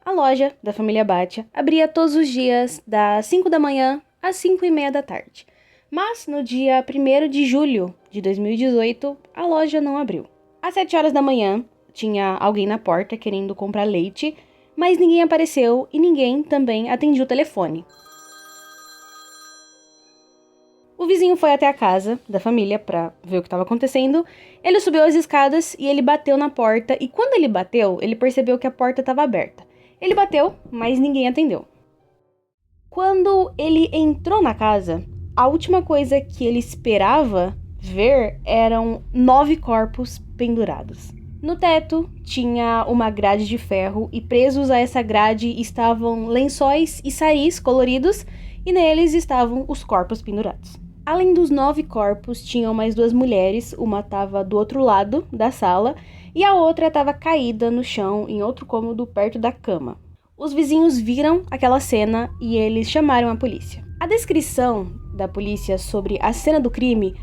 A loja da família Bhatia abria todos os dias das 5 da manhã às 5:30 da tarde. Mas no dia 1º de julho de 2018, a loja não abriu. Às 7 horas da manhã, tinha alguém na porta querendo comprar leite, mas ninguém apareceu e ninguém também atendia o telefone. O vizinho foi até a casa da família para ver o que estava acontecendo. Ele subiu as escadas e ele bateu na porta. E quando ele bateu, ele percebeu que a porta estava aberta. Ele bateu, mas ninguém atendeu. Quando ele entrou na casa, a última coisa que ele esperava ver eram 9 corpos pendurados. No teto tinha uma grade de ferro e presos a essa grade estavam lençóis e saris coloridos e neles estavam os corpos pendurados. Além dos 9 corpos, tinham mais 2 mulheres, uma estava do outro lado da sala e a outra estava caída no chão em outro cômodo perto da cama. Os vizinhos viram aquela cena e eles chamaram a polícia. A descrição da polícia sobre a cena do crime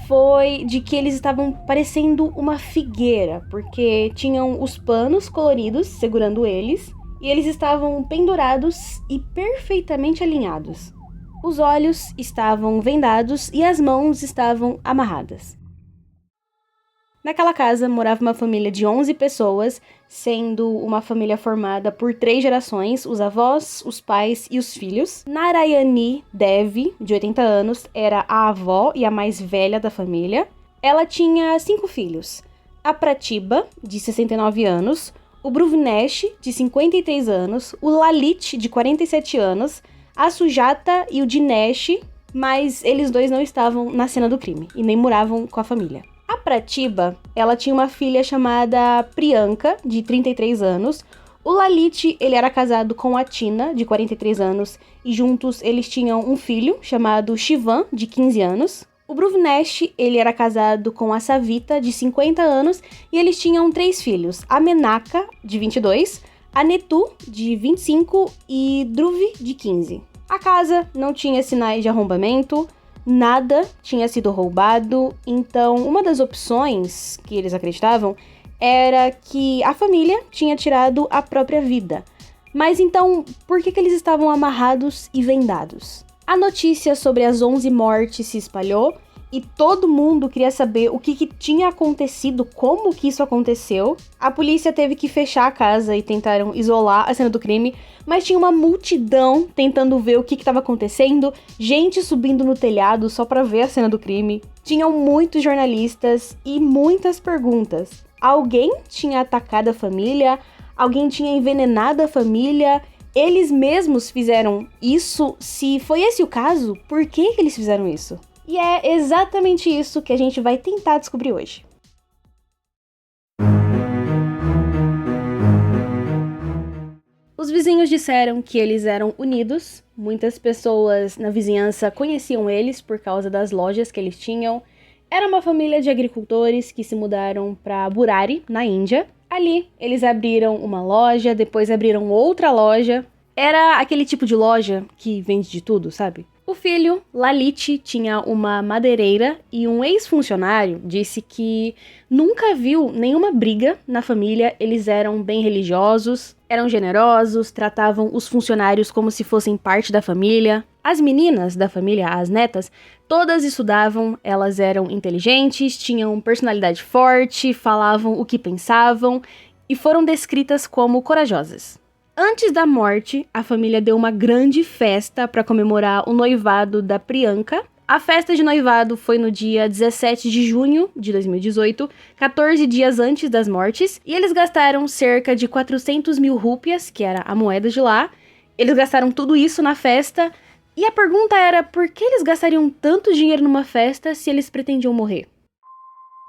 foi de que eles estavam parecendo uma figueira, porque tinham os panos coloridos segurando eles e eles estavam pendurados e perfeitamente alinhados. Os olhos estavam vendados e as mãos estavam amarradas. Naquela casa morava uma família de 11 pessoas, sendo uma família formada por 3 gerações, os avós, os pais e os filhos. Narayani Devi, de 80 anos, era a avó e a mais velha da família. Ela tinha 5 filhos. A Pratibha, de 69 anos, o Bhuvnesh, de 53 anos, o Lalit, de 47 anos, a Sujata e o Dinesh, mas eles dois não estavam na cena do crime e nem moravam com a família. A Pratibha, ela tinha uma filha chamada Priyanka, de 33 anos. O Lalit, ele era casado com a Tina, de 43 anos, e juntos eles tinham um filho chamado Shivan, de 15 anos. O Bhuvnesh, ele era casado com a Savita, de 50 anos, e eles tinham 3 filhos, a Menaka, de 22, a Netu, de 25 e Dhruvi, de 15. A casa não tinha sinais de arrombamento, nada tinha sido roubado, então uma das opções que eles acreditavam era que a família tinha tirado a própria vida. Mas então, por que eles estavam amarrados e vendados? A notícia sobre as 11 mortes se espalhou e todo mundo queria saber o que tinha acontecido, como que isso aconteceu. A polícia teve que fechar a casa e tentaram isolar a cena do crime, mas tinha uma multidão tentando ver o que estava acontecendo, gente subindo no telhado só para ver a cena do crime. Tinham muitos jornalistas e muitas perguntas. Alguém tinha atacado a família? Alguém tinha envenenado a família? Eles mesmos fizeram isso? Se foi esse o caso, por que eles fizeram isso? E é exatamente isso que a gente vai tentar descobrir hoje. Os vizinhos disseram que eles eram unidos, muitas pessoas na vizinhança conheciam eles por causa das lojas que eles tinham. Era uma família de agricultores que se mudaram para Burari, na Índia. Ali, eles abriram uma loja, depois abriram outra loja. Era aquele tipo de loja que vende de tudo, sabe? O filho, Lalit, tinha uma madeireira e um ex-funcionário disse que nunca viu nenhuma briga na família. Eles eram bem religiosos, eram generosos, tratavam os funcionários como se fossem parte da família. As meninas da família, as netas, todas estudavam, elas eram inteligentes, tinham personalidade forte, falavam o que pensavam e foram descritas como corajosas. Antes da morte, a família deu uma grande festa para comemorar o noivado da Priyanka. A festa de noivado foi no dia 17 de junho de 2018, 14 dias antes das mortes, e eles gastaram cerca de 400 mil rúpias, que era a moeda de lá. Eles gastaram tudo isso na festa, e a pergunta era por que eles gastariam tanto dinheiro numa festa se eles pretendiam morrer?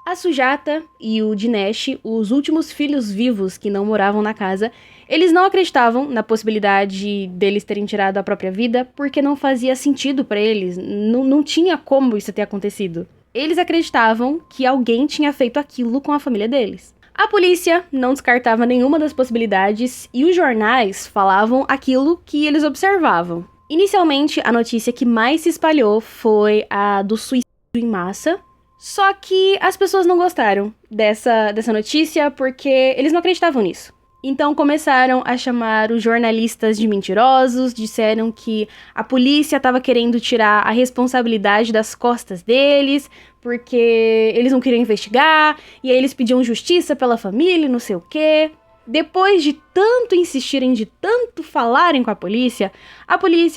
A Sujata e o Dinesh, os últimos filhos vivos que não moravam na casa, eles não acreditavam na possibilidade deles terem tirado a própria vida porque não fazia sentido para eles, não tinha como isso ter acontecido. Eles acreditavam que alguém tinha feito aquilo com a família deles. A polícia não descartava nenhuma das possibilidades e os jornais falavam aquilo que eles observavam. Inicialmente, a notícia que mais se espalhou foi a do suicídio em massa. Só que as pessoas não gostaram dessa notícia porque eles não acreditavam nisso. Então começaram a chamar os jornalistas de mentirosos, disseram que a polícia estava querendo tirar a responsabilidade das costas deles, porque eles não queriam investigar, e aí eles pediam justiça pela família, não sei o quê. Depois de tanto insistirem, de tanto falarem com a polícia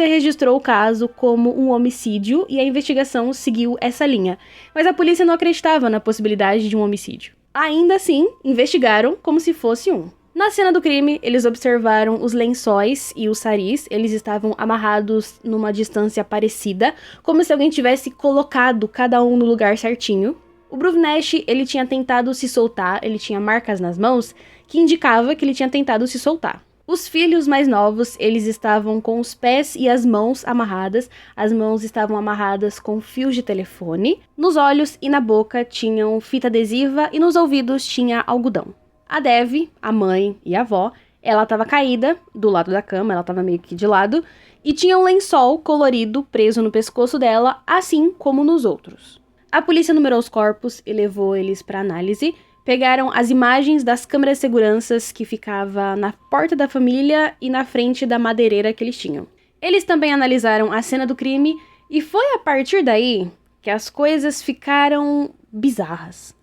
registrou o caso como um homicídio e a investigação seguiu essa linha. Mas a polícia não acreditava na possibilidade de um homicídio. Ainda assim, investigaram como se fosse um. Na cena do crime, eles observaram os lençóis e os saris, eles estavam amarrados numa distância parecida, como se alguém tivesse colocado cada um no lugar certinho. O Bruvnesh, ele tinha tentado se soltar, ele tinha marcas nas mãos, que indicava que ele tinha tentado se soltar. Os filhos mais novos, eles estavam com os pés e as mãos amarradas, as mãos estavam amarradas com fios de telefone, nos olhos e na boca tinham fita adesiva e nos ouvidos tinha algodão. A Dev, a mãe e a avó, ela estava caída do lado da cama, ela estava meio que de lado, e tinha um lençol colorido preso no pescoço dela, assim como nos outros. A polícia numerou os corpos e levou eles para análise. Pegaram as imagens das câmeras de segurança que ficava na porta da família e na frente da madeireira que eles tinham. Eles também analisaram a cena do crime e foi a partir daí que as coisas ficaram bizarras.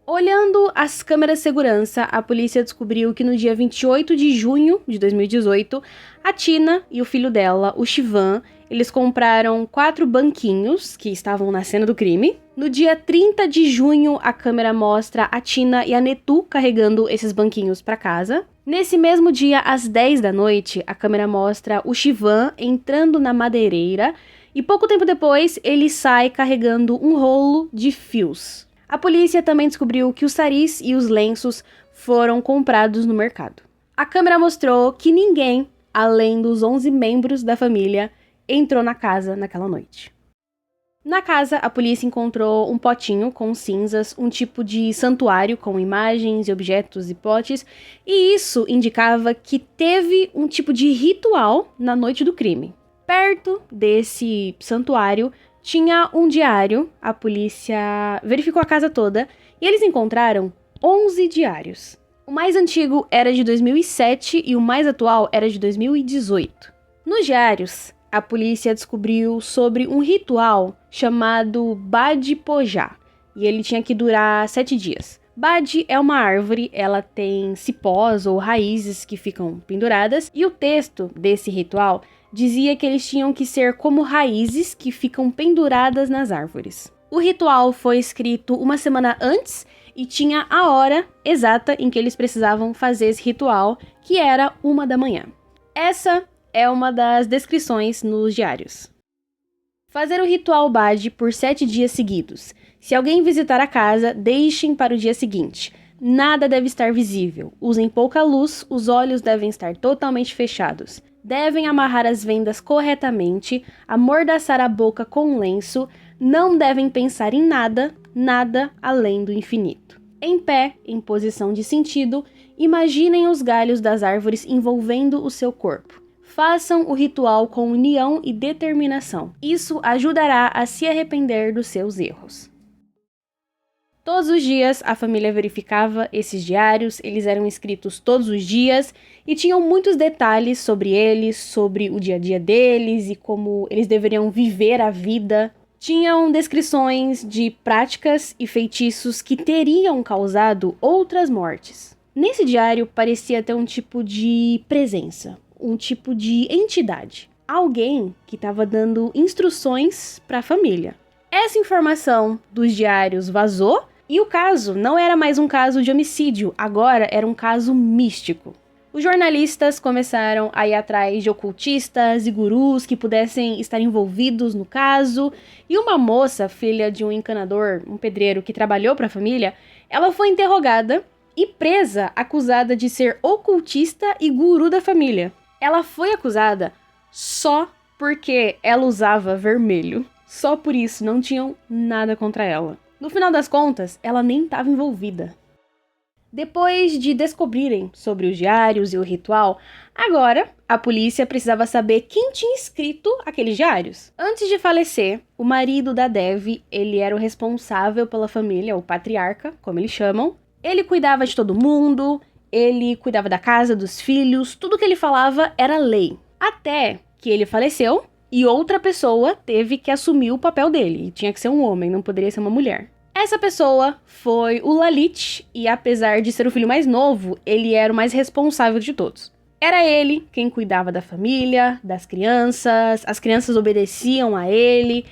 Olhando as câmeras de segurança, a polícia descobriu que no dia 28 de junho de 2018, a Tina e o filho dela, o Shivan, eles compraram 4 banquinhos que estavam na cena do crime. No dia 30 de junho, a câmera mostra a Tina e a Netu carregando esses banquinhos para casa. Nesse mesmo dia, às 10 da noite, a câmera mostra o Shivan entrando na madeireira e pouco tempo depois, ele sai carregando um rolo de fios. A polícia também descobriu que os saris e os lenços foram comprados no mercado. A câmera mostrou que ninguém, além dos 11 membros da família, entrou na casa naquela noite. Na casa, a polícia encontrou um potinho com cinzas, um tipo de santuário com imagens e objetos e potes, e isso indicava que teve um tipo de ritual na noite do crime. Perto desse santuário, tinha um diário, a polícia verificou a casa toda e eles encontraram 11 diários. O mais antigo era de 2007 e o mais atual era de 2018. Nos diários, a polícia descobriu sobre um ritual chamado Bad Pojá e ele tinha que durar 7 dias. Bad é uma árvore, ela tem cipós ou raízes que ficam penduradas e o texto desse ritual dizia que eles tinham que ser como raízes que ficam penduradas nas árvores. O ritual foi escrito uma semana antes e tinha a hora exata em que eles precisavam fazer esse ritual, que era 1 da manhã. Essa é uma das descrições nos diários. Fazer o ritual Bad por 7 dias seguidos. Se alguém visitar a casa, deixem para o dia seguinte. Nada deve estar visível. Usem pouca luz, os olhos devem estar totalmente fechados. Devem amarrar as vendas corretamente, amordaçar a boca com um lenço, não devem pensar em nada, nada além do infinito. Em pé, em posição de sentido, imaginem os galhos das árvores envolvendo o seu corpo. Façam o ritual com união e determinação. Isso ajudará a se arrepender dos seus erros. Todos os dias a família verificava esses diários, eles eram escritos todos os dias e tinham muitos detalhes sobre eles, sobre o dia a dia deles e como eles deveriam viver a vida. Tinham descrições de práticas e feitiços que teriam causado outras mortes. Nesse diário parecia ter um tipo de presença, um tipo de entidade. Alguém que estava dando instruções para a família. Essa informação dos diários vazou. E o caso não era mais um caso de homicídio, agora era um caso místico. Os jornalistas começaram a ir atrás de ocultistas e gurus que pudessem estar envolvidos no caso, e uma moça, filha de um encanador, um pedreiro que trabalhou para a família, ela foi interrogada e presa, acusada de ser ocultista e guru da família. Ela foi acusada só porque ela usava vermelho. Só por isso, não tinham nada contra ela. No final das contas, ela nem estava envolvida. Depois de descobrirem sobre os diários e o ritual, agora a polícia precisava saber quem tinha escrito aqueles diários. Antes de falecer, o marido da Dev, ele era o responsável pela família, o patriarca, como eles chamam. Ele cuidava de todo mundo, ele cuidava da casa, dos filhos, tudo que ele falava era lei. Até que ele faleceu e outra pessoa teve que assumir o papel dele. E tinha que ser um homem, não poderia ser uma mulher. Essa pessoa foi o Lalit, e apesar de ser o filho mais novo, ele era o mais responsável de todos. Era ele quem cuidava da família, das crianças, as crianças obedeciam a ele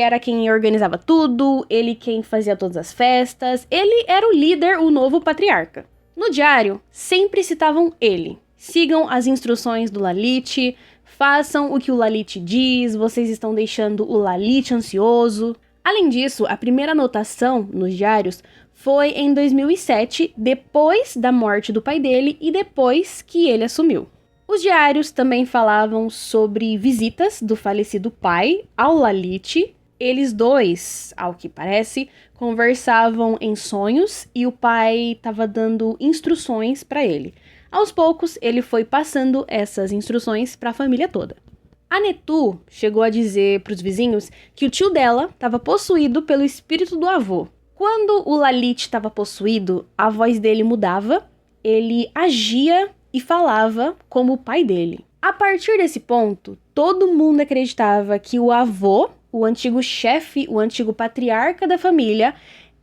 era quem organizava tudo, ele quem fazia todas as festas, ele era o líder, o novo patriarca. No diário, sempre citavam ele. Sigam as instruções do Lalit, façam o que o Lalit diz, vocês estão deixando o Lalit ansioso. Além disso, a primeira anotação nos diários foi em 2007, depois da morte do pai dele e depois que ele assumiu. Os diários também falavam sobre visitas do falecido pai ao Lalit. Eles dois, ao que parece, conversavam em sonhos e o pai estava dando instruções para ele. Aos poucos, ele foi passando essas instruções para a família toda. A Netu chegou a dizer para os vizinhos que o tio dela estava possuído pelo espírito do avô. Quando o Lalit estava possuído, a voz dele mudava, ele agia e falava como o pai dele. A partir desse ponto, todo mundo acreditava que o avô, o antigo chefe, o antigo patriarca da família,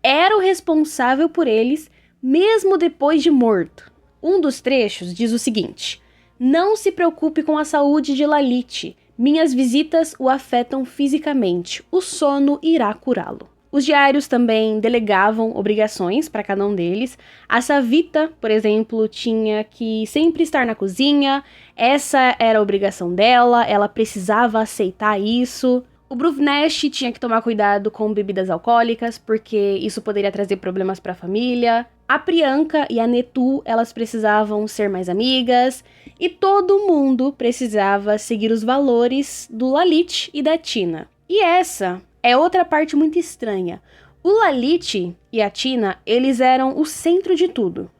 era o responsável por eles, mesmo depois de morto. Um dos trechos diz o seguinte: "Não se preocupe com a saúde de Lalit. Minhas visitas o afetam fisicamente. O sono irá curá-lo." Os diários também delegavam obrigações para cada um deles. A Savita, por exemplo, tinha que sempre estar na cozinha. Essa era a obrigação dela, ela precisava aceitar isso. O Bruvnesh tinha que tomar cuidado com bebidas alcoólicas, porque isso poderia trazer problemas para a família. A Priyanka e a Netu, elas precisavam ser mais amigas. E todo mundo precisava seguir os valores do Lalit e da Tina. E essa é outra parte muito estranha. O Lalit e a Tina, eles eram o centro de tudo.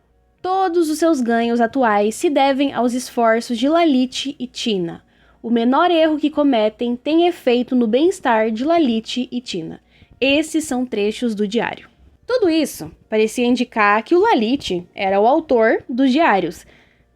Todos os seus ganhos atuais se devem aos esforços de Lalit e Tina. O menor erro que cometem tem efeito no bem-estar de Lalit e Tina. Esses são trechos do diário. Tudo isso parecia indicar que o Lalit era o autor dos diários,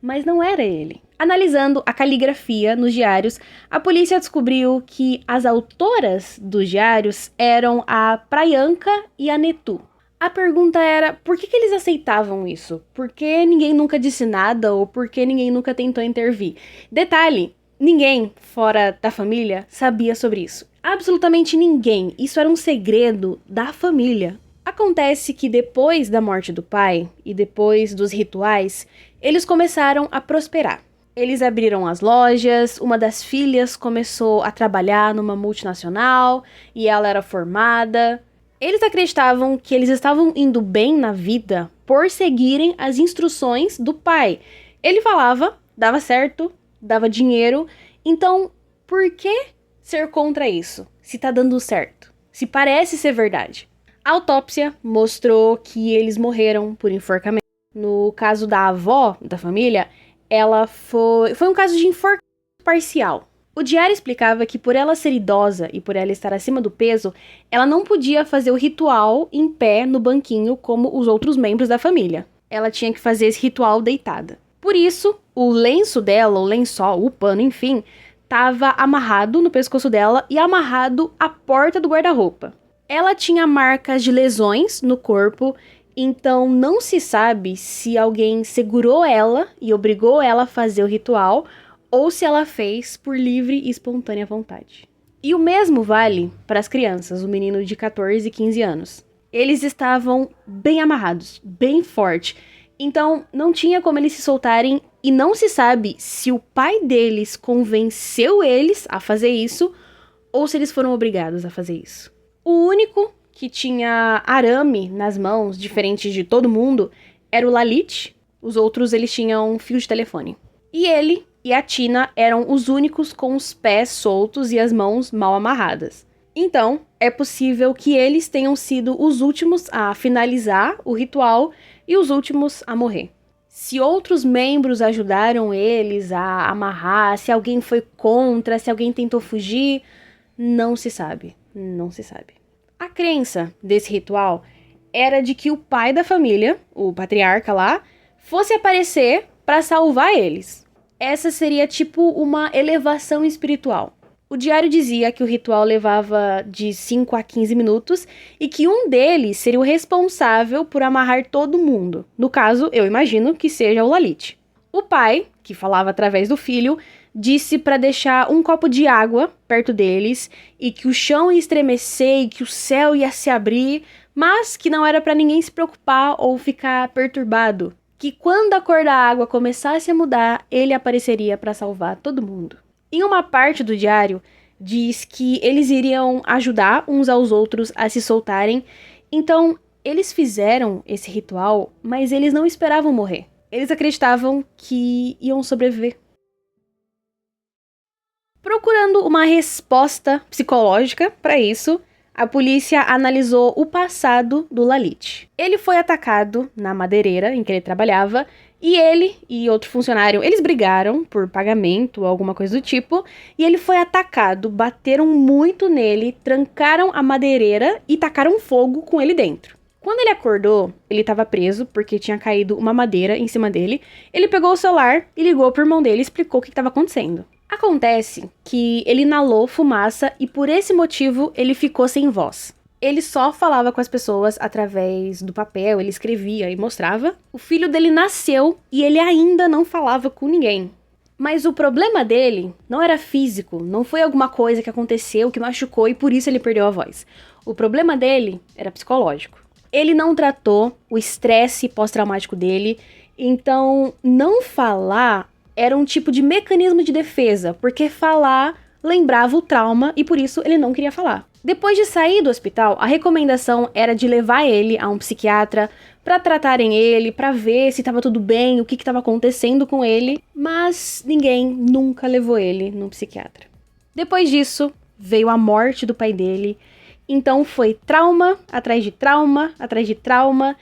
mas não era ele. Analisando a caligrafia nos diários, a polícia descobriu que as autoras dos diários eram a Priyanka e a Netu. A pergunta era, por que eles aceitavam isso? Por que ninguém nunca disse nada ou por que ninguém nunca tentou intervir? Detalhe, ninguém fora da família sabia sobre isso. Absolutamente ninguém. Isso era um segredo da família. Acontece que depois da morte do pai e depois dos rituais, eles começaram a prosperar. Eles abriram as lojas, uma das filhas começou a trabalhar numa multinacional e ela era formada. Eles acreditavam que eles estavam indo bem na vida por seguirem as instruções do pai. Ele falava, dava certo, dava dinheiro, então por que ser contra isso? Se tá dando certo, se parece ser verdade. A autópsia mostrou que eles morreram por enforcamento. No caso da avó da família, ela foi um caso de enforcamento parcial. O diário explicava que por ela ser idosa e por ela estar acima do peso, ela não podia fazer o ritual em pé no banquinho como os outros membros da família. Ela tinha que fazer esse ritual deitada. Por isso, o lenço dela, o lençol, o pano, enfim, estava amarrado no pescoço dela e amarrado à porta do guarda-roupa. Ela tinha marcas de lesões no corpo. Então, não se sabe se alguém segurou ela e obrigou ela a fazer o ritual ou se ela fez por livre e espontânea vontade. E o mesmo vale para as crianças, o menino de 14 e 15 anos. Eles estavam bem amarrados, bem forte. Então, não tinha como eles se soltarem e não se sabe se o pai deles convenceu eles a fazer isso ou se eles foram obrigados a fazer isso. O único que tinha arame nas mãos, diferente de todo mundo, era o Lalit. Os outros, eles tinham fio de telefone. E ele e a Tina eram os únicos com os pés soltos e as mãos mal amarradas. Então, é possível que eles tenham sido os últimos a finalizar o ritual e os últimos a morrer. Se outros membros ajudaram eles a amarrar, se alguém foi contra, se alguém tentou fugir, não se sabe. Não se sabe. A crença desse ritual era de que o pai da família, o patriarca lá, fosse aparecer para salvar eles. Essa seria tipo uma elevação espiritual. O diário dizia que o ritual levava de 5 a 15 minutos e que um deles seria o responsável por amarrar todo mundo. No caso, eu imagino que seja o Lalit. O pai, que falava através do filho, disse para deixar um copo de água perto deles e que o chão ia estremecer e que o céu ia se abrir, mas que não era para ninguém se preocupar ou ficar perturbado. Que quando a cor da água começasse a mudar, ele apareceria para salvar todo mundo. Em uma parte do diário, diz que eles iriam ajudar uns aos outros a se soltarem, então eles fizeram esse ritual, mas eles não esperavam morrer. Eles acreditavam que iam sobreviver. Procurando uma resposta psicológica para isso, a polícia analisou o passado do Lalit. Ele foi atacado na madeireira em que ele trabalhava, e ele e outro funcionário, eles brigaram por pagamento ou alguma coisa do tipo, e ele foi atacado, bateram muito nele, trancaram a madeireira e tacaram fogo com ele dentro. Quando ele acordou, ele estava preso porque tinha caído uma madeira em cima dele. Ele pegou o celular e ligou pro irmão dele e explicou o que estava acontecendo. Acontece que ele inalou fumaça e por esse motivo ele ficou sem voz. Ele só falava com as pessoas através do papel, ele escrevia e mostrava. O filho dele nasceu e ele ainda não falava com ninguém. Mas o problema dele não era físico, não foi alguma coisa que aconteceu, que machucou e por isso ele perdeu a voz. O problema dele era psicológico. Ele não tratou o estresse pós-traumático dele, então não falar era um tipo de mecanismo de defesa, porque falar lembrava o trauma e por isso ele não queria falar. Depois de sair do hospital, a recomendação era de levar ele a um psiquiatra para tratarem ele, para ver se estava tudo bem, o que estava acontecendo com ele, mas ninguém nunca levou ele num psiquiatra. Depois disso, veio a morte do pai dele, então foi trauma atrás de trauma, atrás de trauma,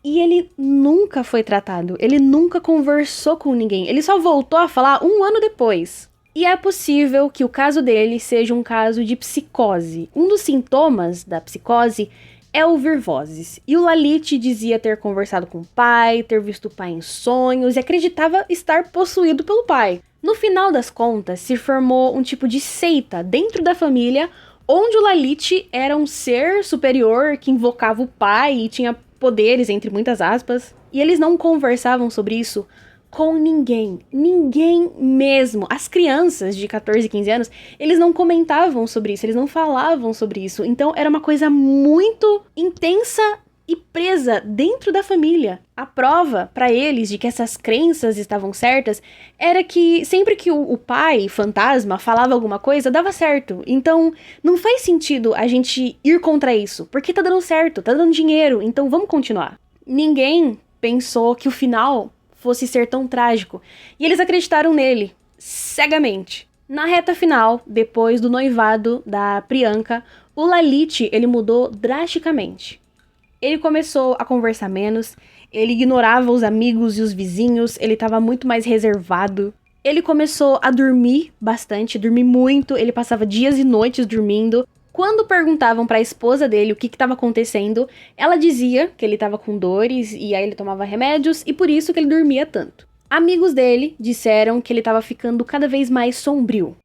e ele nunca foi tratado, ele nunca conversou com ninguém, ele só voltou a falar um ano depois. E é possível que o caso dele seja um caso de psicose. Um dos sintomas da psicose é ouvir vozes. E o Lalit dizia ter conversado com o pai, ter visto o pai em sonhos e acreditava estar possuído pelo pai. No final das contas, se formou um tipo de seita dentro da família, onde o Lalit era um ser superior que invocava o pai e tinha poderes, entre muitas aspas. E eles não conversavam sobre isso com ninguém mesmo. As crianças de 14, 15 anos, eles não comentavam sobre isso, eles não falavam sobre isso. Então era uma coisa muito intensa e presa dentro da família. A prova para eles de que essas crenças estavam certas era que sempre que o pai, fantasma, falava alguma coisa, dava certo. Então não faz sentido a gente ir contra isso, porque tá dando certo, tá dando dinheiro, então vamos continuar. Ninguém pensou que o final fosse ser tão trágico, e eles acreditaram nele, cegamente. Na reta final, depois do noivado da Priyanka, o Lalit, ele mudou drasticamente. Ele começou a conversar menos, ele ignorava os amigos e os vizinhos, ele estava muito mais reservado. Ele começou a dormir bastante, dormir muito, ele passava dias e noites dormindo. Quando perguntavam para a esposa dele o que estava acontecendo, ela dizia que ele estava com dores e aí ele tomava remédios e por isso que ele dormia tanto. Amigos dele disseram que ele estava ficando cada vez mais sombrio.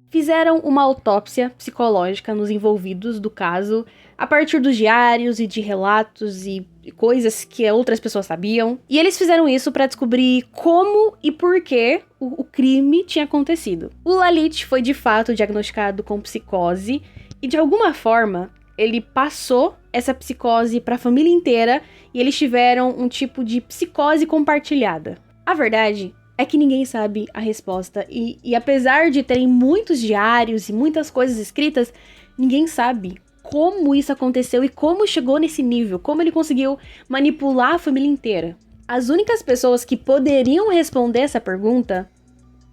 Fizeram uma autópsia psicológica nos envolvidos do caso, a partir dos diários e de relatos e coisas que outras pessoas sabiam. E eles fizeram isso para descobrir como e por que o crime tinha acontecido. O Lalit foi de fato diagnosticado com psicose e de alguma forma ele passou essa psicose para a família inteira e eles tiveram um tipo de psicose compartilhada. A verdade é que ninguém sabe a resposta e apesar de terem muitos diários e muitas coisas escritas, ninguém sabe como isso aconteceu e como chegou nesse nível, como ele conseguiu manipular a família inteira. As únicas pessoas que poderiam responder essa pergunta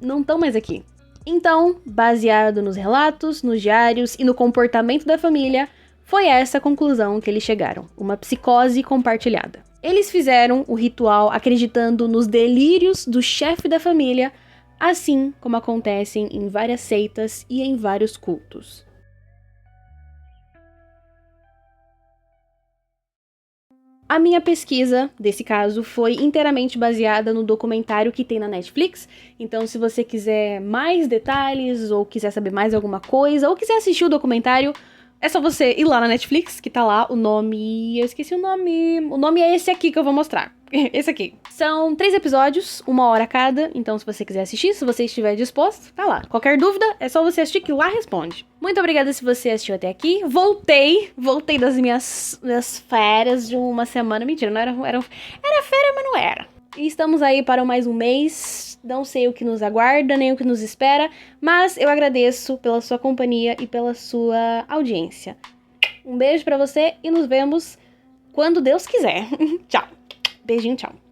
não estão mais aqui. Então, baseado nos relatos, nos diários e no comportamento da família, foi essa a conclusão que eles chegaram, uma psicose compartilhada. Eles fizeram o ritual acreditando nos delírios do chefe da família, assim como acontecem em várias seitas e em vários cultos. A minha pesquisa desse caso foi inteiramente baseada no documentário que tem na Netflix. Então, se você quiser mais detalhes, ou quiser saber mais alguma coisa, ou quiser assistir o documentário, é só você ir lá na Netflix, que tá lá o nome... Eu esqueci o nome... O nome é esse aqui que eu vou mostrar. Esse aqui. São 3 episódios, 1 hora cada. Então, se você quiser assistir, se você estiver disposto, tá lá. Qualquer dúvida, é só você assistir que lá responde. Muito obrigada se você assistiu até aqui. Voltei das minhas férias de uma semana. Mentira, não era férias, mas não era. E estamos aí para mais um mês. Não sei o que nos aguarda, nem o que nos espera, mas eu agradeço pela sua companhia e pela sua audiência. Um beijo pra você e nos vemos quando Deus quiser. Tchau. Beijinho, tchau.